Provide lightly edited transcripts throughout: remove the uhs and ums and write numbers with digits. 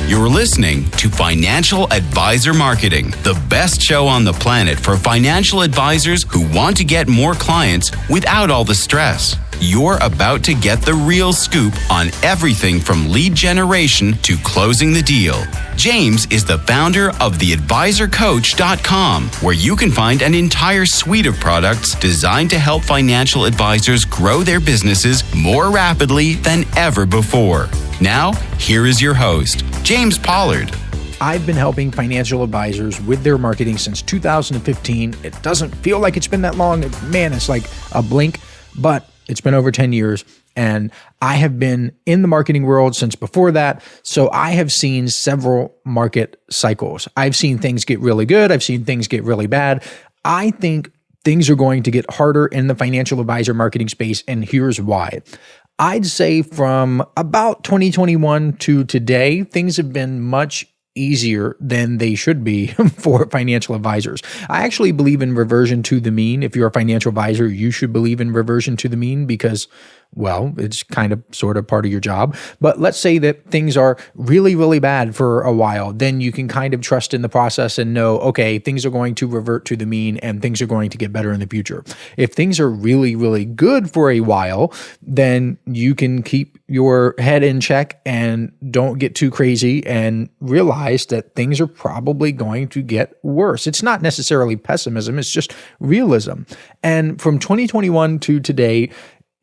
You're listening to Financial Advisor Marketing, the best show on the planet for financial advisors who want to get more clients without all the stress. You're about to get the real scoop on everything from lead generation to closing the deal. James is the founder of theadvisorcoach.com, where you can find an entire suite of products designed to help financial advisors grow their businesses more rapidly than ever before. Now, here is your host, James Pollard. I've been helping financial advisors with their marketing since 2015. It doesn't feel like it's been that long. Man, it's like a blink, but it's been over 10 years. And I have been in the marketing world since before that. So I have seen several market cycles. I've seen things get really good. I've seen things get really bad. I think things are going to get harder in the financial advisor marketing space. And here's why. I'd say from about 2021 to today, things have been much easier than they should be for financial advisors. I actually believe in reversion to the mean. If you're a financial advisor, you should believe in reversion to the mean because, well, it's kind of sort of part of your job. But let's say that things are really, really bad for a while. Then you can kind of trust in the process and know, okay, things are going to revert to the mean and things are going to get better in the future. If things are really, really good for a while, then you can keep your head in check and don't get too crazy and realize that things are probably going to get worse. It's not necessarily pessimism, it's just realism. And from 2021 to today,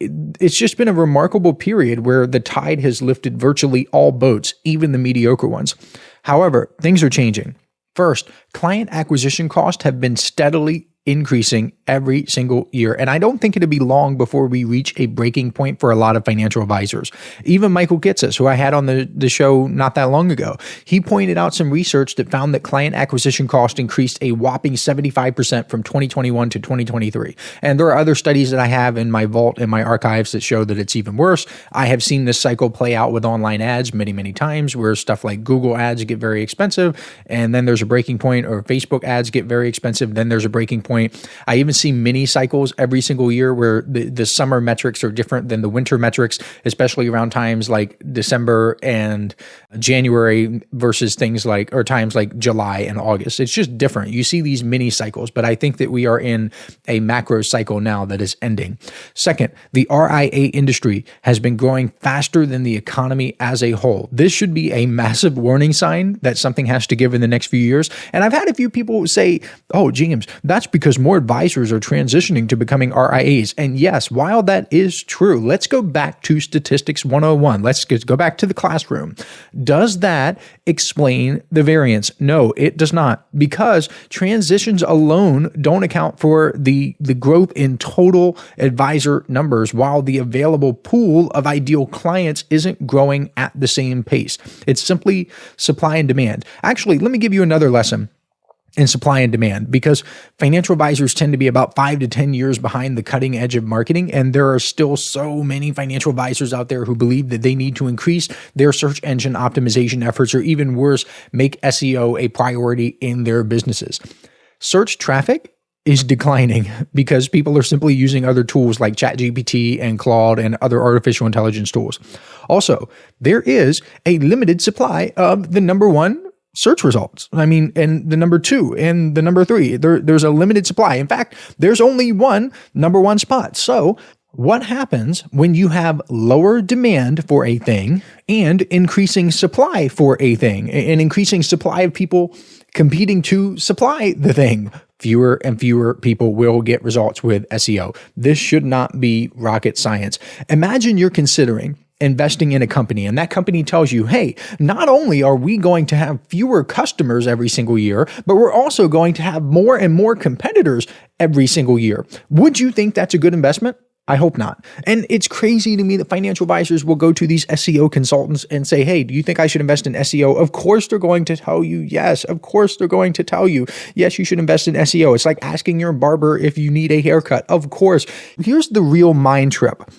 it's just been a remarkable period where the tide has lifted virtually all boats, even the mediocre ones. However, things are changing. First, client acquisition costs have been steadily increasing every single year. And I don't think it'll be long before we reach a breaking point for a lot of financial advisors. Even Michael Kitces, who I had on the show not that long ago, he pointed out some research that found that client acquisition cost increased a whopping 75% from 2021 to 2023. And there are other studies that I have in my vault and my archives that show that it's even worse. I have seen this cycle play out with online ads many, many times where stuff like Google ads get very expensive and then there's a breaking point, or Facebook ads get very expensive, then there's a breaking point. I even see mini cycles every single year where the summer metrics are different than the winter metrics, especially around times like December and January versus things like, or times like July and August. It's just different. You see these mini cycles, but I think that we are in a macro cycle now that is ending. Second, the RIA industry has been growing faster than the economy as a whole. This should be a massive warning sign that something has to give in the next few years. And I've had a few people say, oh, James, that's because more advisors are transitioning to becoming RIAs. And yes, while that is true, let's go back to Statistics 101. Let's go back to the classroom. Does that explain the variance? No, it does not, because transitions alone don't account for the growth in total advisor numbers, while the available pool of ideal clients isn't growing at the same pace. It's simply supply and demand. Actually, let me give you another lesson in supply and demand, because financial advisors tend to be about 5 to 10 years behind the cutting edge of marketing. And there are still so many financial advisors out there who believe that they need to increase their search engine optimization efforts, or even worse, make SEO a priority in their businesses. Search traffic is declining because people are simply using other tools like ChatGPT and Claude and other artificial intelligence tools. Also, there is a limited supply of the number one search results. And the number 2 and the number 3, there's a limited supply. In fact, there's only one number 1 spot. So what happens when you have lower demand for a thing and increasing supply for a thing, and increasing supply of people competing to supply the thing? Fewer and fewer people will get results with SEO. This should not be rocket science. Imagine you're considering investing in a company, and that company tells you, hey, not only are we going to have fewer customers every single year, but we're also going to have more and more competitors every single year. Would you think that's a good investment? I hope not. And it's crazy to me that financial advisors will go to these SEO consultants and say, hey, do you think I should invest in SEO? Of course they're going to tell you yes. Of course they're going to tell you, yes, you should invest in SEO. It's like asking your barber if you need a haircut. Of course. Here's the real mind trip.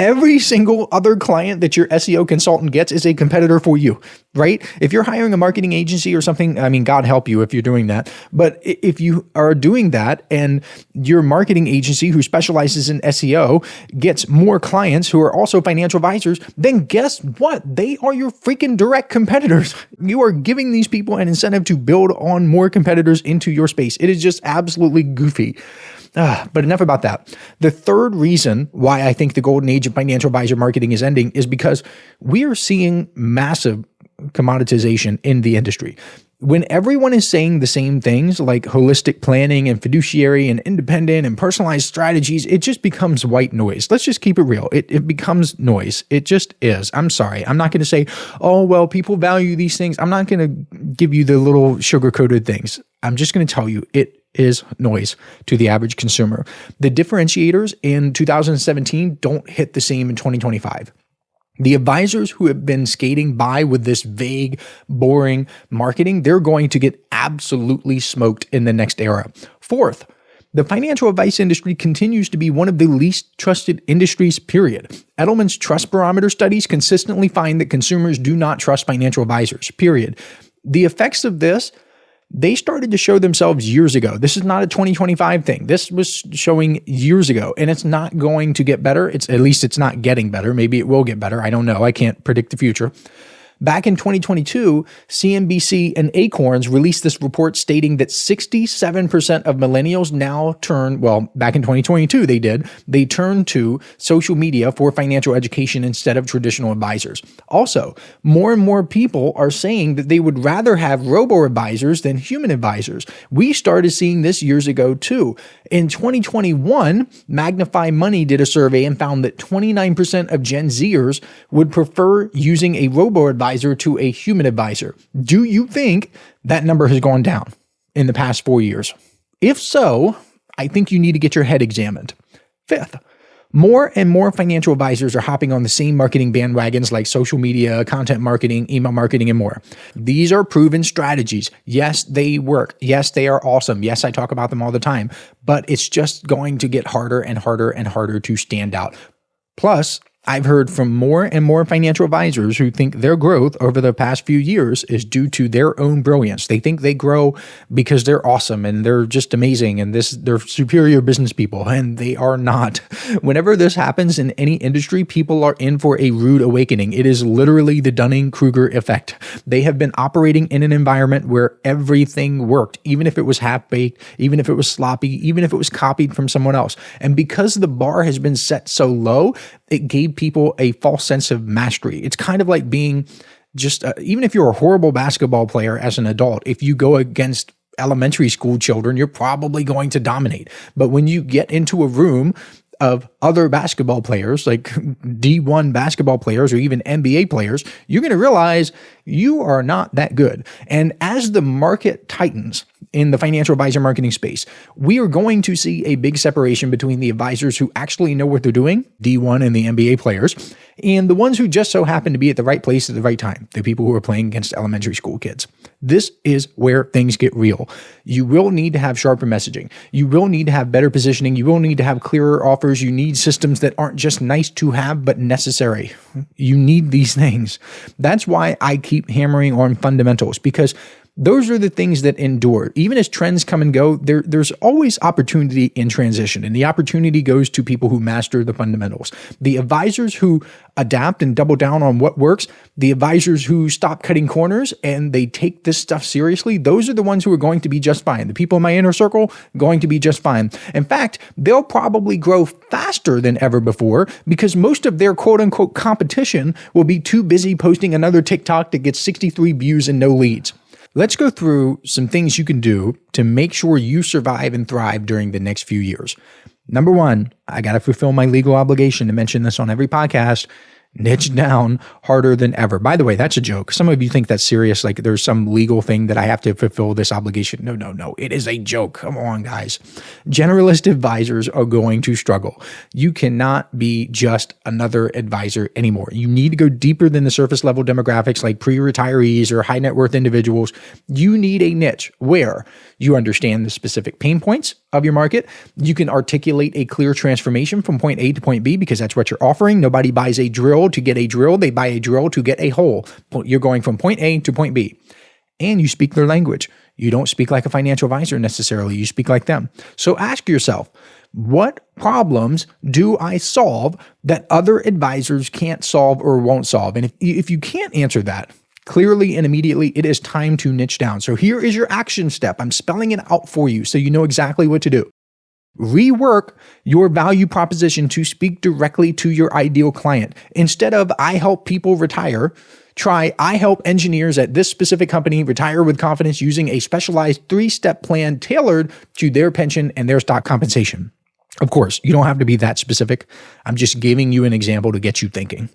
Every single other client that your SEO consultant gets is a competitor for you, right? If you're hiring a marketing agency or something, I mean, God help you if you're doing that. But if you are doing that and your marketing agency who specializes in SEO gets more clients who are also financial advisors, then guess what? They are your freaking direct competitors. You are giving these people an incentive to build on more competitors into your space. It is just absolutely goofy. But enough about that. The third reason why I think the golden age of financial advisor marketing is ending is because we are seeing massive commoditization in the industry. When everyone is saying the same things like holistic planning and fiduciary and independent and personalized strategies, it just becomes white noise. Let's just keep it real. It becomes noise. It just is. I'm sorry. I'm not going to say, oh, well, people value these things. I'm not going to give you the little sugar-coated things. I'm just going to tell you it is noise to the average consumer. The differentiators in 2017 don't hit the same in 2025. The advisors who have been skating by with this vague, boring marketing, they're going to get absolutely smoked in the next era. Fourth, the financial advice industry continues to be one of the least trusted industries, period. Edelman's Trust Barometer studies consistently find that consumers do not trust financial advisors, period. The effects of this, they started to show themselves years ago. This is not a 2025 thing. This was showing years ago, and it's not going to get better. At least it's not getting better. Maybe it will get better. I don't know. I can't predict the future. Back in 2022, CNBC and Acorns released this report stating that 67% of millennials now back in 2022 they turned to social media for financial education instead of traditional advisors. Also, more and more people are saying that they would rather have robo-advisors than human advisors. We started seeing this years ago too. In 2021, Magnify Money did a survey and found that 29% of Gen Zers would prefer using a robo-advisor to a human advisor. Do you think that number has gone down in the past 4 years? If so, I think you need to get your head examined. Fifth, more and more financial advisors are hopping on the same marketing bandwagons like social media, content marketing, email marketing, and more. These are proven strategies. Yes, they work. Yes, they are awesome. Yes, I talk about them all the time, but it's just going to get harder and harder and harder to stand out. Plus, I've heard from more and more financial advisors who think their growth over the past few years is due to their own brilliance. They think they grow because they're awesome and they're just amazing and they're superior business people, and they are not. Whenever this happens in any industry, people are in for a rude awakening. It is literally the Dunning-Kruger effect. They have been operating in an environment where everything worked, even if it was half-baked, even if it was sloppy, even if it was copied from someone else. And because the bar has been set so low, it gave people a false sense of mastery. It's kind of like being just, even if you're a horrible basketball player as an adult, if you go against elementary school children, you're probably going to dominate. But when you get into a room of other basketball players, like D1 basketball players or even NBA players, you're going to realize you are not that good. And as the market tightens in the financial advisor marketing space, we are going to see a big separation between the advisors who actually know what they're doing, D1 and the NBA players, and the ones who just so happen to be at the right place at the right time, the people who are playing against elementary school kids. This is where things get real. You will need to have sharper messaging. You will need to have better positioning. You will need to have clearer offers. You need systems that aren't just nice to have, but necessary. You need these things. That's why I keep hammering on fundamentals, because those are the things that endure. Even as trends come and go, there's always opportunity in transition, and the opportunity goes to people who master the fundamentals. The advisors who adapt and double down on what works, the advisors who stop cutting corners and they take this stuff seriously, those are the ones who are going to be just fine. The people in my inner circle, going to be just fine. In fact, they'll probably grow faster than ever before because most of their quote unquote competition will be too busy posting another TikTok that gets 63 views and no leads. Let's go through some things you can do to make sure you survive and thrive during the next few years. Number one, I got to fulfill my legal obligation to mention this on every podcast. Niche down harder than ever. By the way, that's a joke. Some of you think that's serious, like there's some legal thing that I have to fulfill this obligation. No. It is a joke. Come on, guys. Generalist advisors are going to struggle. You cannot be just another advisor anymore. You need to go deeper than the surface level demographics like pre-retirees or high net worth individuals. You need a niche where you understand the specific pain points of your market. You can articulate a clear transformation from point A to point B because that's what you're offering. Nobody buys a drill to get a drill. They buy a drill to get a hole. You're going from point A to point B. And you speak their language. You don't speak like a financial advisor necessarily. You speak like them. So ask yourself, what problems do I solve that other advisors can't solve or won't solve? And if you can't answer that clearly and immediately, it is time to niche down. So here is your action step. I'm spelling it out for you so you know exactly what to do. Rework your value proposition to speak directly to your ideal client. Instead of I help people retire, try I help engineers at this specific company retire with confidence using a specialized 3-step plan tailored to their pension and their stock compensation. Of course, you don't have to be that specific. I'm just giving you an example to get you thinking.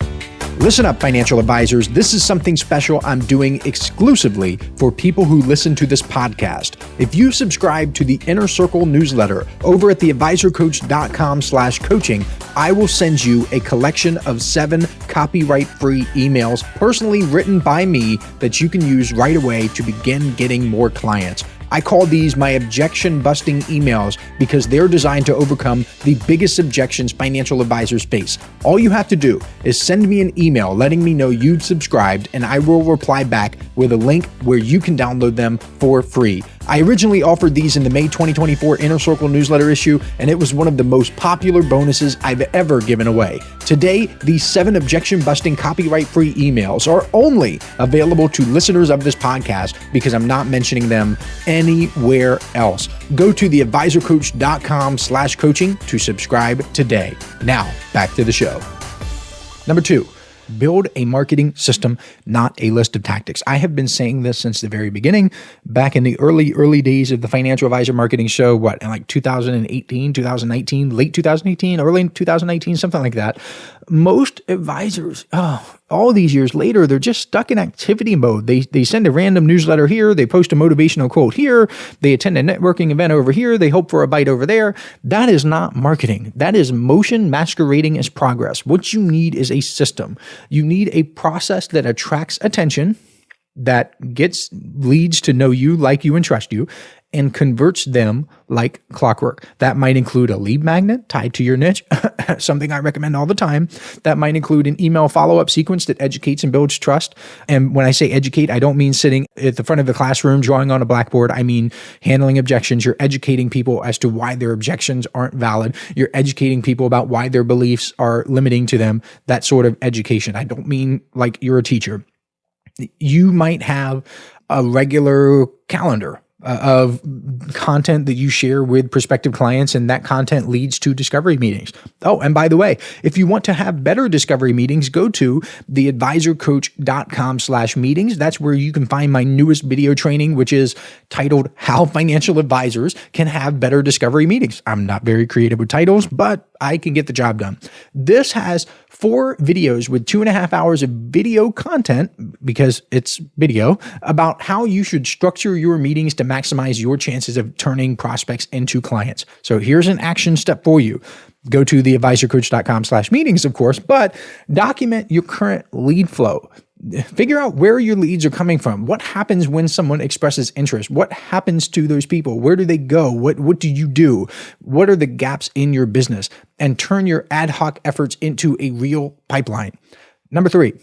Listen up, financial advisors. This is something special I'm doing exclusively for people who listen to this podcast. If you subscribe to the Inner Circle newsletter over at theadvisorcoach.com/coaching, I will send you a collection of 7 copyright-free emails personally written by me that you can use right away to begin getting more clients. I call these my objection-busting emails because they're designed to overcome the biggest objections financial advisors face. All you have to do is send me an email letting me know you've subscribed, and I will reply back with a link where you can download them for free. I originally offered these in the May 2024 Inner Circle newsletter issue, and it was one of the most popular bonuses I've ever given away. Today, these 7 objection-busting copyright-free emails are only available to listeners of this podcast because I'm not mentioning them anywhere else. Go to theadvisorcoach.com/coaching to subscribe today. Now, back to the show. Number 2. Build a marketing system, not a list of tactics. I have been saying this since the very beginning, back in the early days of the Financial Advisor Marketing Show, in like 2018, 2019, late 2018, early 2019, something like that. Most advisors, all these years later, they're just stuck in activity mode. They send a random newsletter here, they post a motivational quote here, they attend a networking event over here, they hope for a bite over there. That is not marketing. That is motion masquerading as progress. What you need is a system. You need a process that attracts attention, that gets leads to know you, like you, and trust you, and converts them like clockwork. That might include a lead magnet tied to your niche, something I recommend all the time. That might include an email follow-up sequence that educates and builds trust. And when I say educate, I don't mean sitting at the front of the classroom drawing on a blackboard. I mean handling objections. You're educating people as to why their objections aren't valid. You're educating people about why their beliefs are limiting to them. That sort of education. I don't mean like you're a teacher. You might have a regular calendar of content that you share with prospective clients, and that content leads to discovery meetings. Oh, and by the way, if you want to have better discovery meetings, go to theadvisorcoach.com/meetings. That's where you can find my newest video training, which is titled How Financial Advisors Can Have Better Discovery Meetings. I'm not very creative with titles, but I can get the job done. This has 4 videos with 2.5 hours of video content, because it's video, about how you should structure your meetings to maximize your chances of turning prospects into clients. So here's an action step for you. Go to theadvisorcoach.com/meetings, of course, but document your current lead flow. Figure out where your leads are coming from. What happens when someone expresses interest? What happens to those people? Where do they go? What do you do? What are the gaps in your business? And turn your ad hoc efforts into a real pipeline. Number 3,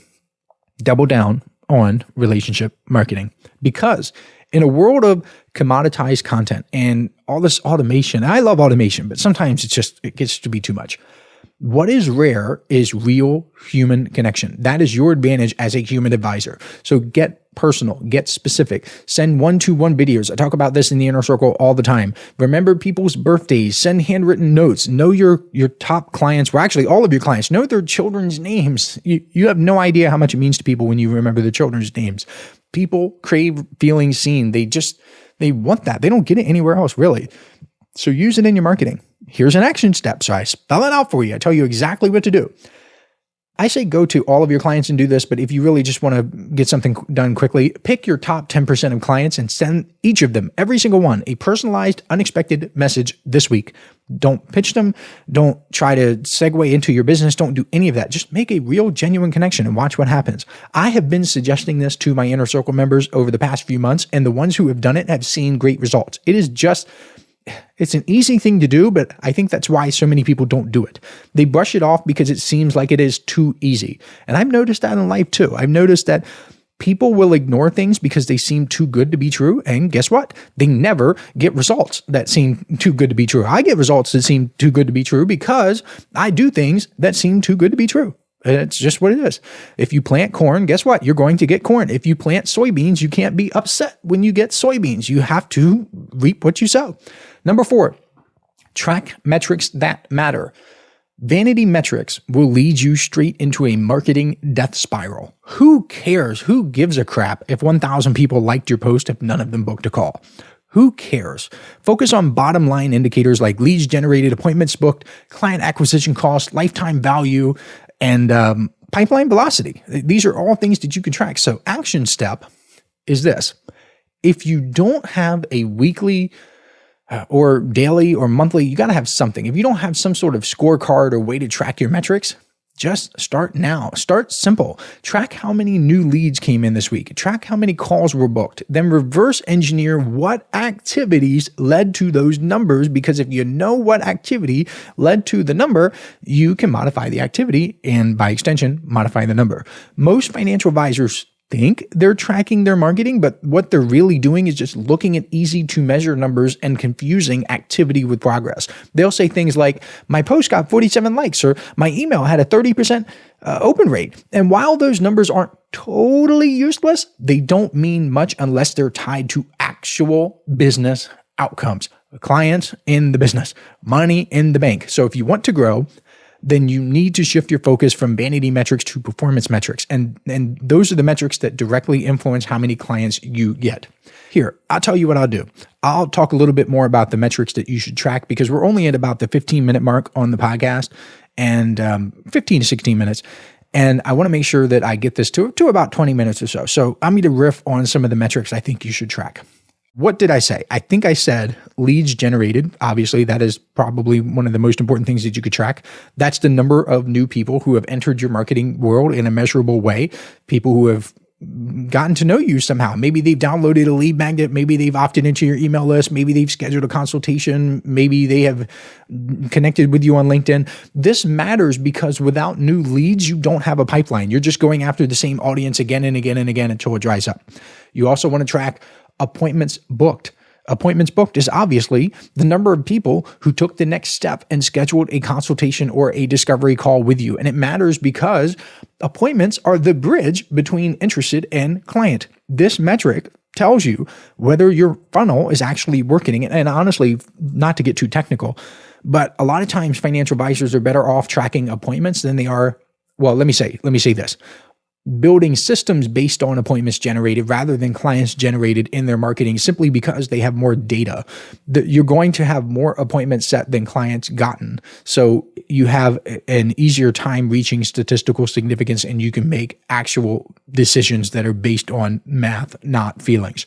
double down on relationship marketing. Because in a world of commoditized content and all this automation, I love automation, but sometimes it gets to be too much. What is rare is real human connection. That is your advantage as a human advisor. So get personal, get specific, send 1-to-1 videos. I talk about this in the Inner Circle all the time. Remember people's birthdays, send handwritten notes, know your top clients, well, actually all of your clients, know their children's names. You have no idea how much it means to people when you remember the children's names. People crave feeling seen. They want that. They don't get it anywhere else, really. So use it in your marketing. Here's an action step. So I spell it out for you. I tell you exactly what to do. I say go to all of your clients and do this, but if you really just want to get something done quickly, pick your top 10% of clients and send each of them, every single one, a personalized, unexpected message this week. Don't pitch them. Don't try to segue into your business. Don't do any of that. Just make a real, genuine connection and watch what happens. I have been suggesting this to my inner circle members over the past few months, and the ones who have done it have seen great results. It's an easy thing to do, but I think that's why so many people don't do it. They brush it off because it seems like it is too easy. And I've noticed that in life too. I've noticed that people will ignore things because they seem too good to be true. And guess what? They never get results that seem too good to be true. I get results that seem too good to be true because I do things that seem too good to be true. It's just what it is. If you plant corn, guess what? You're going to get corn. If you plant soybeans, you can't be upset when you get soybeans. You have to reap what you sow. Number 4, track metrics that matter. Vanity metrics will lead you straight into a marketing death spiral. Who cares? Who gives a crap if 1,000 people liked your post if none of them booked a call? Who cares? Focus on bottom line indicators like leads generated, appointments booked, client acquisition cost, lifetime value, and pipeline velocity. These are all things that you can track. So action step is this. If you don't have a weekly or daily or monthly, you got to have something. If you don't have some sort of scorecard or way to track your metrics, just start now. Start simple. Track how many new leads came in this week. Track how many calls were booked. Then reverse engineer what activities led to those numbers, because if you know what activity led to the number, you can modify the activity and by extension, modify the number. Most financial advisors think they're tracking their marketing, but what they're really doing is just looking at easy to measure numbers and confusing activity with progress. They'll say things like, my post got 47 likes, or my email had a 30% open rate. And while those numbers aren't totally useless, they don't mean much unless they're tied to actual business outcomes, clients in the business, money in the bank. So if you want to grow, then you need to shift your focus from vanity metrics to performance metrics. And those are the metrics that directly influence how many clients you get. Here, I'll tell you what I'll do. I'll talk a little bit more about the metrics that you should track, because we're only at about the 15-minute mark on the podcast, and 15 to 16 minutes. And I want to make sure that I get this to about 20 minutes or so. So I'm going to riff on some of the metrics I think you should track. What did I say? I think I said leads generated. Obviously, that is probably one of the most important things that you could track. That's the number of new people who have entered your marketing world in a measurable way. People who have gotten to know you somehow. Maybe they've downloaded a lead magnet. Maybe they've opted into your email list. Maybe they've scheduled a consultation. Maybe they have connected with you on LinkedIn. This matters because without new leads, you don't have a pipeline. You're just going after the same audience again and again and again until it dries up. You also want to track appointments booked. Appointments booked is obviously the number of people who took the next step and scheduled a consultation or a discovery call with you. And it matters because appointments are the bridge between interested and client. This metric tells you whether your funnel is actually working. And honestly, not to get too technical, but a lot of times financial advisors are better off tracking appointments than they are. Well, let me say this. Building systems based on appointments generated rather than clients generated in their marketing, simply because they have more data. You're going to have more appointments set than clients gotten. So you have an easier time reaching statistical significance, and you can make actual decisions that are based on math, not feelings.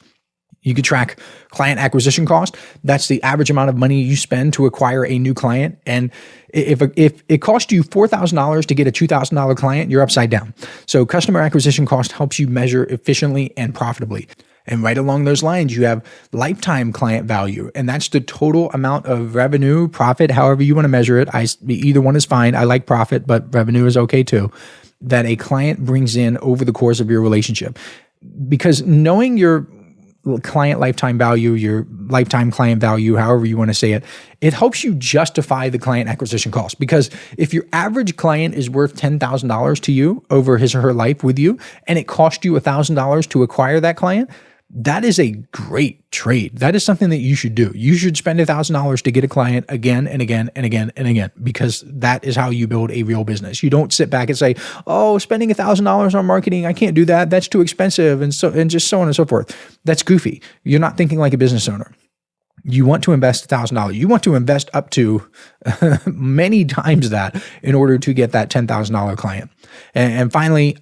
You could track client acquisition cost. That's the average amount of money you spend to acquire a new client. And if it costs you $4,000 to get a $2,000 client, you're upside down. So customer acquisition cost helps you measure efficiently and profitably. And right along those lines, you have lifetime client value. And that's the total amount of revenue, profit, however you want to measure it. Either one is fine. I like profit, but revenue is okay too, that a client brings in over the course of your relationship. Because knowing your client lifetime value, your lifetime client value, however you want to say it, it helps you justify the client acquisition cost. Because if your average client is worth $10,000 to you over his or her life with you, and it cost you $1,000 to acquire that client, that is a great trade. That is something that you should do. You should spend $1,000 to get a client again and again and again and again, because that is how you build a real business. You don't sit back and say, oh, spending $1,000 on marketing, I can't do that. That's too expensive. And just so on and so forth. That's goofy. You're not thinking like a business owner. You want to invest $1,000. You want to invest up to many times that in order to get that $10,000 client. And finally,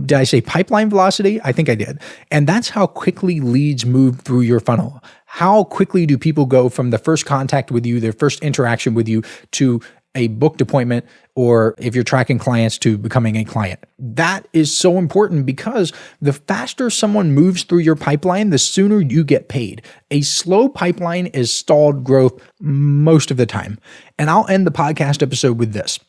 did I say pipeline velocity? I think I did. And that's how quickly leads move through your funnel. How quickly do people go from the first contact with you, their first interaction with you, to a booked appointment, or if you're tracking clients, to becoming a client? That is so important, because the faster someone moves through your pipeline, the sooner you get paid. A slow pipeline is stalled growth most of the time. And I'll end the podcast episode with this.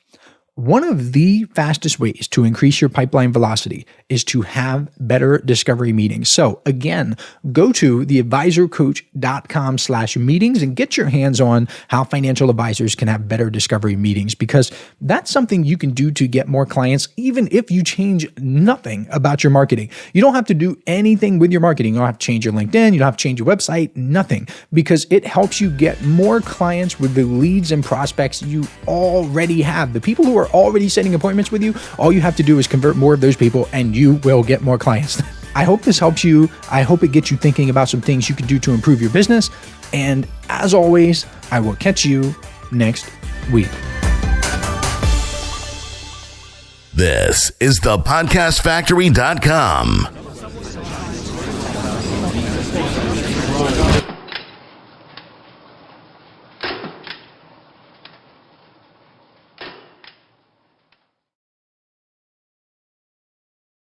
One of the fastest ways to increase your pipeline velocity is to have better discovery meetings. So again, go to theadvisorcoach.com/meetings and get your hands on how financial advisors can have better discovery meetings, because that's something you can do to get more clients, even if you change nothing about your marketing. You don't have to do anything with your marketing. You don't have to change your LinkedIn. You don't have to change your website, nothing, because it helps you get more clients with the leads and prospects you already have. The people who are already setting appointments with you, all you have to do is convert more of those people and you will get more clients. I hope this helps you. I hope it gets you thinking about some things you can do to improve your business. And as always, I will catch you next week. This is thepodcastfactory.com.